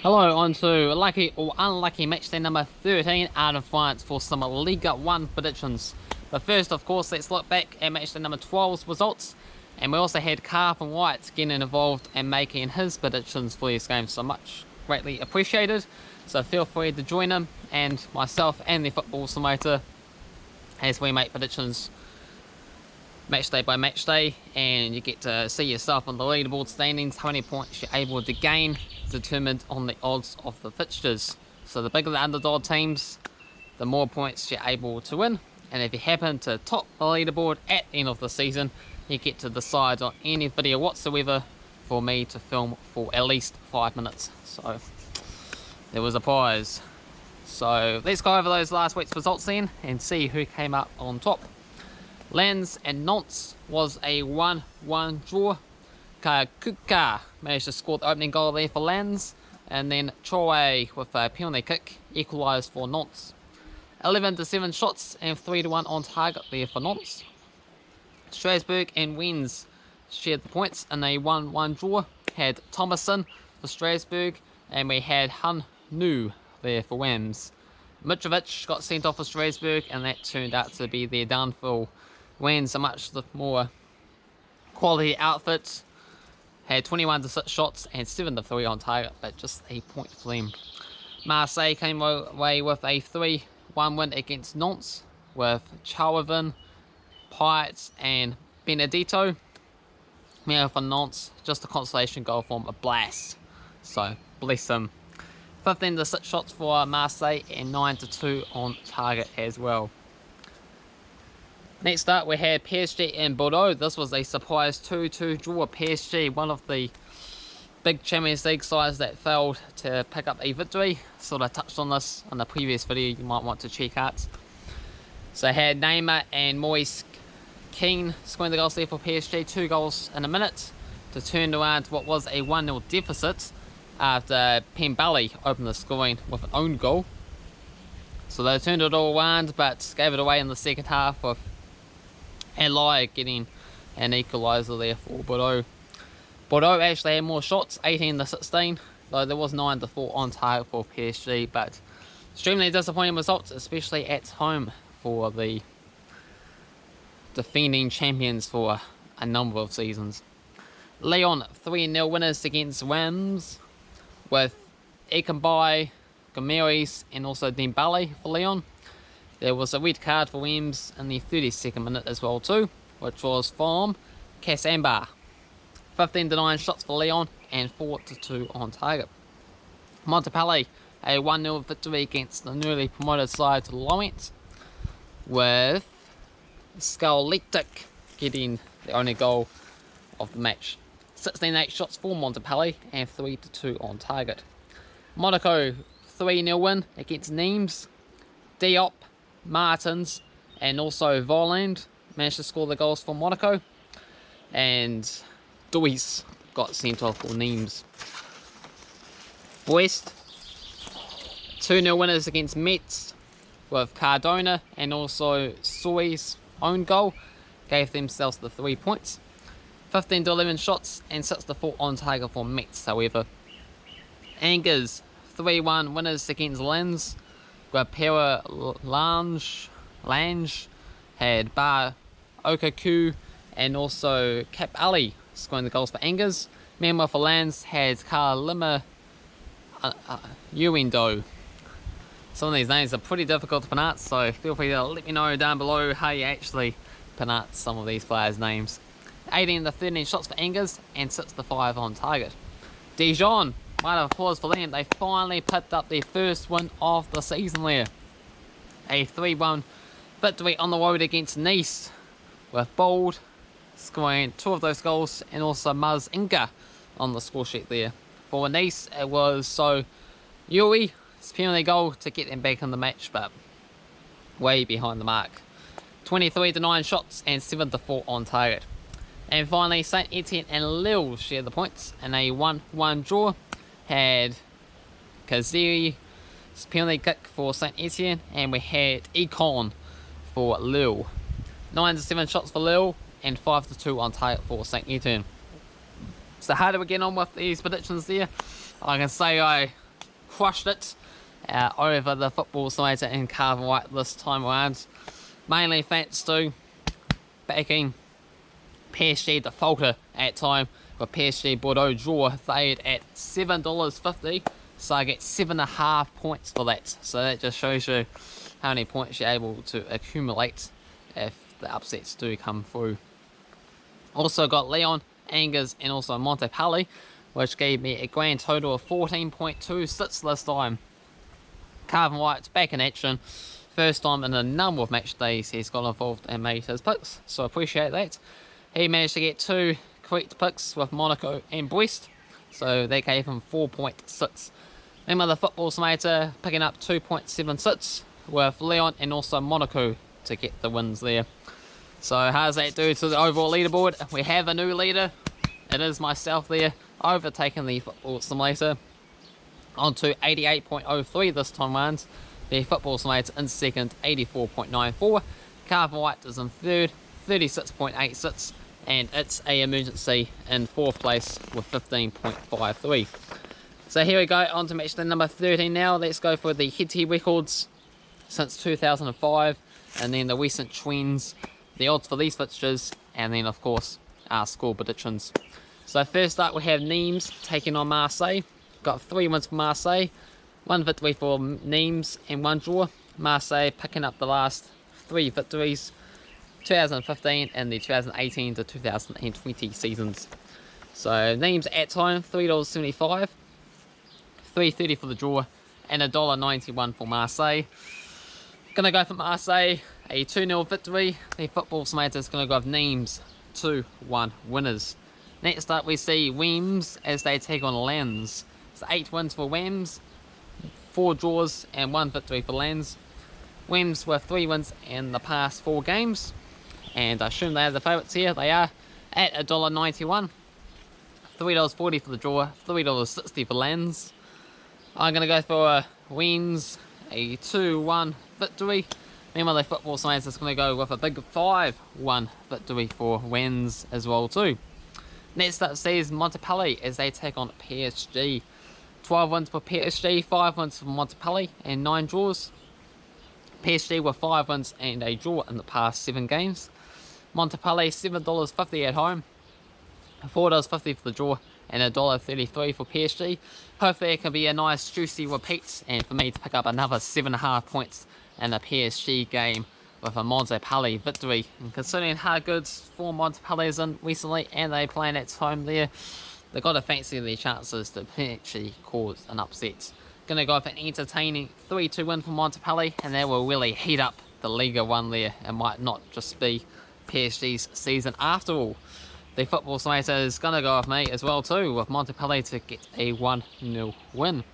Hello, on to lucky or unlucky match day number 13 out of France for some League 1 predictions. But first, of course, let's look back at match day number 12's results. And we also had Carl from White getting involved and making his predictions for these games, so much greatly appreciated. So feel free to join him and myself and the football simulator as we make predictions match day by match day, and you get to see yourself on the leaderboard standings, how many points you're able to gain, determined on the odds of the fixtures. So the bigger the underdog teams, the more points you're able to win, and if you happen to top the leaderboard at the end of the season, you get to decide on any video whatsoever for me to film for at least 5 minutes. So there was a prize. So let's go over those last week's results then and see who came up on top. Lens and Nantes was a 1-1 draw. Kuka managed to score the opening goal there for Lens, and then Troy with a penalty kick equalised for Nantes. 11-7 shots and 3-1 on target there for Nantes. Strasbourg and Wens shared the points in a 1-1 draw. Had Thomason for Strasbourg, and we had Hun Nu there for Wens. Mitrovic got sent off for Strasbourg, and that turned out to be their downfall. Wens, a much more quality outfit, had 21-6 shots and 7-3 on target, but just a point for them. Marseille came away with a 3-1 win against Nantes with Chauvin, Pyatt and Benedetto. Meanwhile for Nantes, just a consolation goal from a blast, so bless them. 15-6 shots for Marseille and 9-2 on target as well. Next up, we had PSG and Bordeaux. This was a surprise 2-2 draw. PSG, one of the big Champions League sides that failed to pick up a victory. Sort of touched on this on the previous video, you might want to check out. So I had Neymar and Moise Kean scoring the goals there for PSG. 2 goals in a minute to turn around what was a 1-0 deficit after Pembele opened the scoring with an own goal. So they turned it all around, but gave it away in the second half with Hagley getting an equaliser there for Bordeaux. Bordeaux actually had more shots, 18-16, though there was 9-4 on target for PSG, but extremely disappointing results, especially at home for the defending champions for a number of seasons. Lyon 3-0 winners against Reims with Ekambai, Gomeris and also Dembele for Lyon. There was a red card for Reims in the 32nd minute as well too, which was from Cassamba. 15-9 shots for Lyon and 4-2 on target. Montpellier, a 1-0 victory against the newly promoted side to Lorient, with Skallectic getting the only goal of the match. 16-8 shots for Montpellier and 3-2 on target. Monaco 3-0 win against Nimes. Diop, Martins and also Voland managed to score the goals for Monaco, and Duis got sent off for Nimes. Brest 2-0 winners against Metz with Cardona and also Soy's own goal gave themselves the 3 points. 15-11 shots and 6-4 on target for Metz, however. Angers 3-1 winners against Lens. Guapera Lange had Bar Okaku and also Cap Ali scoring the goals for Angers. Meanwhile for Lens had Karlima Uendo. Some of these names are pretty difficult to pronounce, so feel free to let me know down below how you actually pronounce some of these players' names. 18-13 shots for Angers and 6-5 on target. Dijon, round of applause for them. They finally picked up their first win of the season there. A 3-1 victory on the road against Nice, with Bold scoring 2 of those goals and also Muz Inga on the score sheet there. For Nice, it was Yui's penalty goal to get them back in the match, but way behind the mark. 23-9 shots and 7-4 on target. And finally, Saint Etienne and Lille share the points in a 1-1 draw. Had Kaziri's penalty kick for Saint Etienne, and we had Econ for Lille. 9-7 shots for Lille and 5-2 on target for Saint Etienne. So how do we get on with these predictions there? I can say I crushed it over the football side in Carver White this time around. Mainly thanks to backing PSG defaulter at time, with PSG Bordeaux draw valued at $7.50, so I get 7.5 points for that. So that just shows you how many points you're able to accumulate if the upsets do come through. Also got Leon, Angers and also Montepelli, which gave me a grand total of 14.26 this time. Carver White's back in action. First time in a number of match days he's got involved and made his picks, so I appreciate that. He managed to get 2 correct picks with Monaco and Brest, so they gave him 4.6. Then with the football simulator picking up 2.76 with Leon and also Monaco to get the wins there. So how does that do to the overall leaderboard? We have a new leader. It is myself there, overtaking the football simulator onto 88.03 this time round. The football simulator in second, 84.94. Carver White is in third, 36.86, and it's a emergency in fourth place with 15.53. So here we go, on to match day number 13 now. Let's go for the head-to-head records since 2005, and then the recent trends, the odds for these fixtures, and then of course our score predictions. So first up we have Nimes taking on Marseille. Got 3 wins for Marseille, 1 victory for Nimes and 1 draw. Marseille picking up the last 3 victories, 2015 and the 2018 to 2020 seasons. So Nimes at time, $3.75, $3.30 for the draw, and $1.91 for Marseille. Gonna go for Marseille, a 2-0 victory. The football simulator is gonna go with Nimes 2-1 winners. Next up we see Weems as they take on Lens. So 8 wins for Weems, 4 draws and 1 victory for Lens. Weems with 3 wins in the past 4 games, and I assume they are the favourites here. They are at $1.91, $3.40 for the draw, $3.60 for Lens. I'm going to go for Weems, a 2-1 victory. Meanwhile, the football science is going to go with a big 5-1 victory for Wens as well too. Next up sees Montepelli as they take on PSG. 12 wins for PSG, 5 wins for Montepelli and 9 draws. PSG with 5 wins and a draw in the past 7 games. Montepelli $7.50 at home, $4.50 for the draw, and $1.33 for PSG. Hopefully it can be a nice juicy repeat and for me to pick up another 7.5 points in the PSG game with a Montepelli victory. And considering how good form Montepelli is in recently and they playing at home there, they've got to fancy their chances to potentially cause an upset. Gonna go for an entertaining 3-2 win for Montepelli, and that will really heat up the Liga 1 there. It might not just be PSG's season after all. The football simulator is gonna go with me as well too, with Montepelli to get a 1-0 win.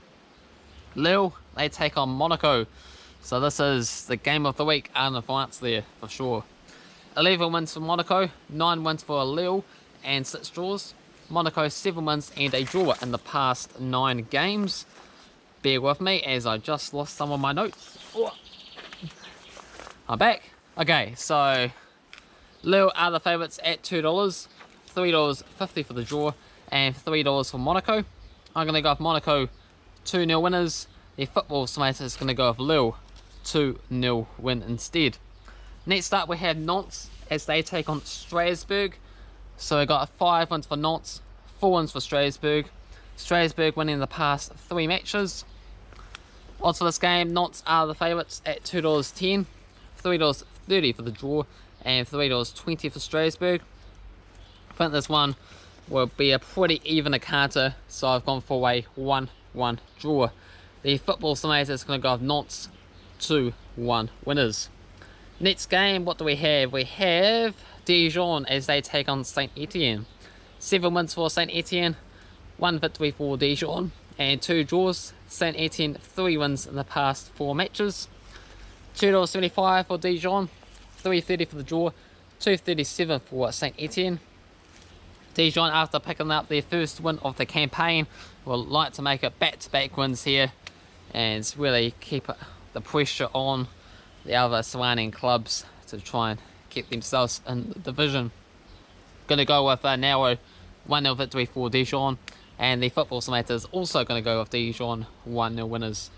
Lille, they take on Monaco. So this is the game of the week out in France there for sure. 11 wins for Monaco, 9 wins for Lille, and 6 draws. Monaco 7 wins and a draw in the past 9 games. Bear with me as I just lost some of my notes. Oh. I'm back. Okay, so Lille are the favourites at $2, $3.50 for the draw, and $3 for Monaco. I'm going to go with Monaco 2-0 winners. The football simulator is going to go with Lille 2-0 win instead. Next up we have Nantes as they take on Strasbourg. So we got 5 wins for Nantes, 4 wins for Strasbourg. Strasbourg winning the past 3 matches. Odds for this game, Nantes are the favourites at $2.10, $3.30 for the draw, and $3.20 for Strasbourg. I think this one will be a pretty even encounter, so I've gone for a 1-1 draw. The football simulator is going to go with Nantes 2-1 winners. Next game, what do we have? We have Dijon as they take on Saint Etienne. 7 wins for Saint Etienne, 1 victory for Dijon, and 2 draws. Saint Etienne 3 wins in the past 4 matches. $2.75 for Dijon, $3.30 for the draw, $2.37 for Saint Etienne. Dijon, after picking up their first win of the campaign, will like to make it back-to-back wins here and really keep the pressure on the other surrounding clubs to try and keep themselves in the division. Going to go with a narrow 1-0 victory for Dijon. and the football simulator is also going to go with Dijon 1-0 winners.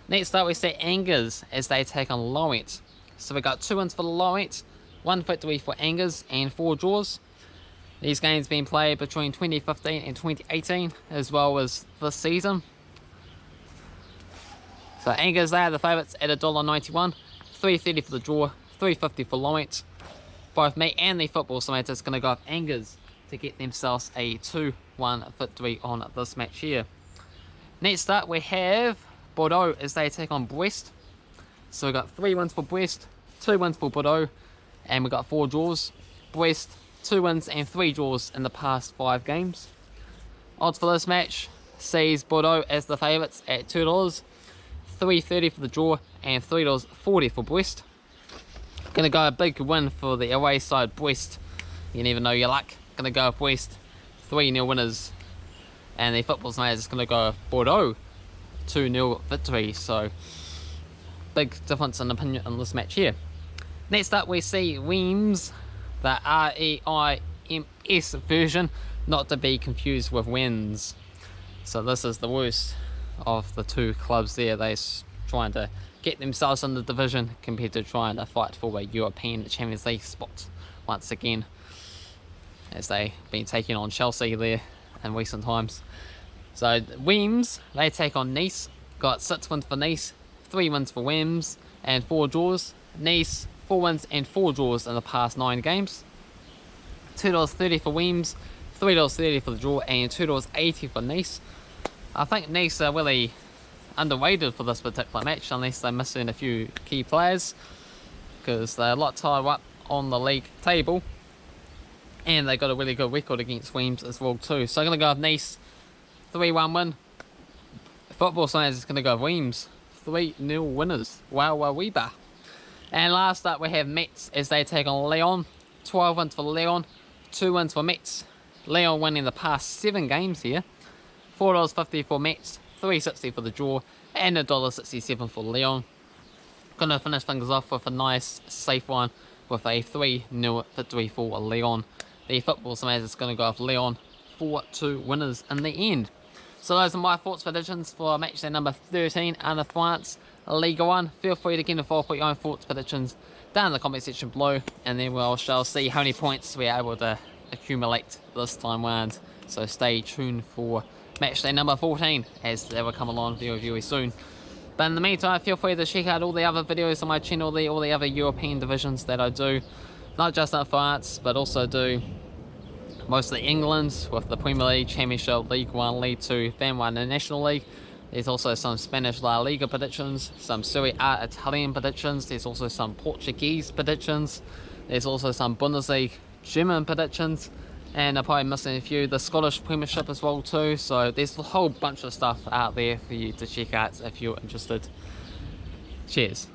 Next up we see Angers as they take on Lowent. So we got 2 wins for Lowent, 1 victory for Angers, and 4 draws. These games being played between 2015 and 2018 as well as this season. So Angers, they are the favourites at $1.91, $3.30 for the draw, $3.50 for Lowent. Both me and the football simulator is going to go with Angers to get themselves a 2-1 victory on this match here. Next up we have Bordeaux as they take on Brest. So we've got 3 wins for Brest, 2 wins for Bordeaux, and we've got 4 draws. Brest, 2 wins and 3 draws in the past 5 games. Odds for this match sees Bordeaux as the favourites at $2, $3.30 for the draw, and $3.40 for Brest. Gonna go a big win for the away side Brest. You never know your luck. Gonna go with Brest, 3-0 winners, and the football simulator is gonna go with Bordeaux, 2-0 victory. So big difference in opinion in this match here. Next up we see Reims, the REIMS version, not to be confused with Wens. So this is the worst of the 2 clubs there. They're trying to get themselves in the division compared to trying to fight for a European Champions League spot once again, as they've been taking on Chelsea there in recent times. So Reims, they take on Nice. Got 6 wins for Nice, 3 wins for Reims, and 4 draws. Nice, 4 wins and 4 draws in the past 9 games. $2.30 for Reims, $3.30 for the draw, and $2.80 for Nice. I think Nice are really underrated for this particular match, unless they're missing a few key players, because they're a lot higher up on the league table, and they got a really good record against Reims as well too. So I'm going to go with Nice, 3-1 win. Football science is going to go with Reims, 3-0 winners. Wow, weeba. And last up we have Metz as they take on Lyon. 12 wins for Lyon, 2 wins for Metz. Lyon winning the past 7 games here. $4.50 for Metz, $3.60 for the draw, and $1.67 for Lyon. Gonna finish things off with a nice safe one with a 3-0 victory for Lyon. The football simulator is gonna go with Lyon, 4-2 winners in the end. So those are my thoughts predictions for match day number 13 under France Liga 1. Feel free to get involved with your own thoughts predictions down in the comment section below, and then we shall see how many points we're able to accumulate this time round. So stay tuned for match day number 14 as they will come along very soon. But in the meantime, feel free to check out all the other videos on my channel, all the other European divisions that I do, not just in France, but also do mostly England with the Premier League, Championship, League 1, League 2, Fan 1 and National League. There's also some Spanish La Liga predictions, some Serie A Italian predictions, there's also some Portuguese predictions, there's also some Bundesliga German predictions, and I'm probably missing a few, the Scottish Premiership as well too. So there's a whole bunch of stuff out there for you to check out if you're interested. Cheers.